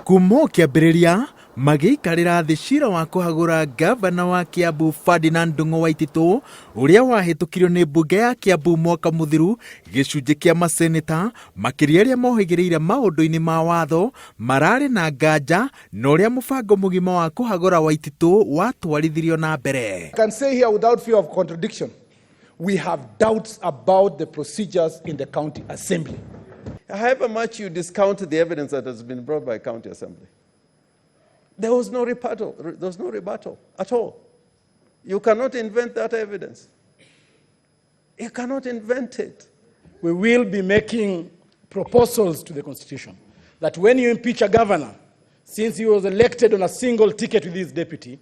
Kumo kiambĩrĩria magĩikarĩra thĩ cira wa kũhagũra gavana wa Kiambu Ferdinand Ndung'u Waititu ũrĩa wahĩtũkirio nĩ mbunge ya Kiambu mwaka mũthiru, gĩcunjĩ kĩa maseneta makĩria arĩa mohĩgĩrĩire maũndũ-inĩ ma watho mararĩ na nganja na ũrĩa mũbango mũgima wa kũhagũra Waititu watwarithirio na mbere. I can say here without fear of contradiction, we have doubts about the procedures in the county assembly. However much you discount the evidence that has been brought by county assembly, there was no rebuttal at all. You cannot invent that evidence. You cannot invent it. We will be making proposals to the Constitution that when you impeach a governor, since he was elected on a single ticket with his deputy,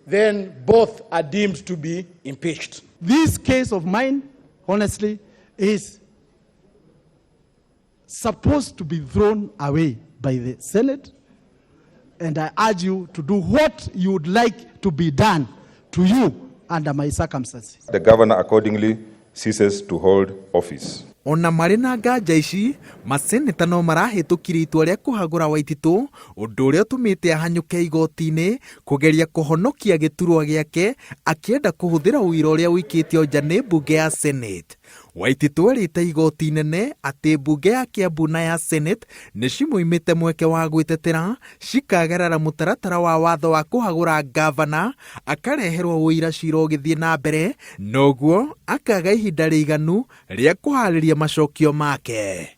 then both are deemed to be impeached. This case of mine, honestly, is supposed to be thrown away by the Senate, and I urge you to do what you would like to be done to you under my circumstances. The governor accordingly ceases to hold office. Ona marĩ na nganja ici, maseneta no marahĩtũkirie itua rĩa kũhagũra Waititu, ũndũ ũrĩa ũtũmĩte ahanyũke igoti-inĩ kũgeria kũhonokia gĩturwa gĩake, akĩenda kũhũthĩra ũira ũrĩa ũikĩtio nja nĩ mbunge ya Senate. Waititu erĩte igoti inene atĩ mbunge ya Kiambu na ya Senate nĩ cimũimĩte mweke wa gwĩtetera, cikagerera mũtaratara wa watho wa kũhagũra gavana, akareherwo ũira cira ũgĩthiĩ na mbere, noguo akaga ihinda rĩiganu rĩa kũharĩria macokio make.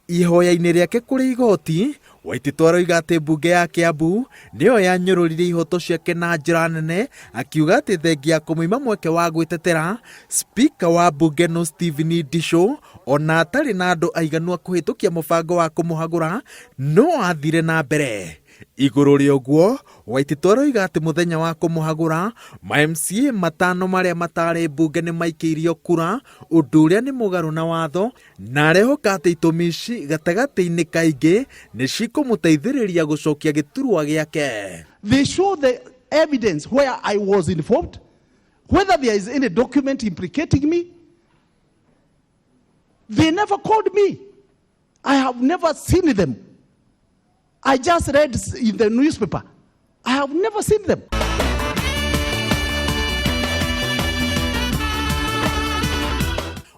Ihoya-inĩ rĩake kũrĩ igoti, Waititu aroiga atĩ mbunge ya Kiambu nĩyo yanyũrũrire ihoto ciake na njĩra nene, akiuga atĩ thengia ya kũmũima mweke wa gwĩtetera, spika wa mbunge no Stephen Ndisho ona atarĩ na andũ aiganu a kũhĩtũkia mũbango wa kũmũhagũra no athire na mbere. Igũrũ rĩa ũguo, Waititu aroiga atĩ mũthenya wa kũmũhagũra, ma-MCA matano marĩa matarĩ mbunge nĩ maikĩirio kura, ũndũ ũrĩa nĩ mũgarũ na watho, na arehoka atĩ itũmi ici gatagatĩ-inĩ kaingĩ nĩ cikũmũteithĩrĩria gũcokia gĩturwa gĩake. They show the evidence where I was involved, whether there is any document implicating me. They never called me. I have never seen them. I just read in the newspaper. I have never seen them.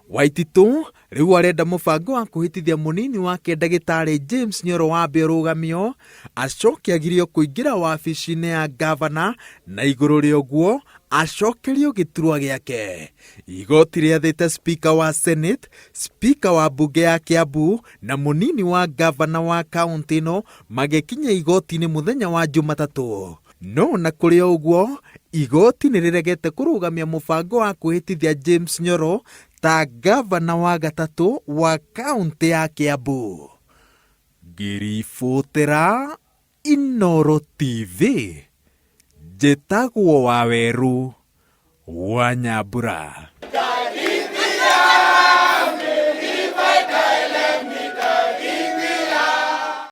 Waititu rĩu arenda mũbango wa kũhĩtithia mũnini wake ndagĩtarĩ James Nyoro Wambe ũrũgamio, acoke agirio kũingĩra wabici-inĩ ya gavana, na igũrũ rĩa ũguo acokerio gĩturwa gĩake. Igoti rĩathĩte spika wa Senate, spika wa mbunge ya Kiambu na mũnini wa gavana wa kaunti ĩno magĩkinya igoti-inĩ mũthenya wa Jumatatũ. No na kũrĩ ũguo, igoti nĩ rĩregete kũrũgamia mũbango wa kũhĩtithia James Nyoro ta gavana wa gatatũ wa kaunti ya Kiambu. Ngĩribotera Inooro TV, njĩtagwo Waweru wa Nyambura.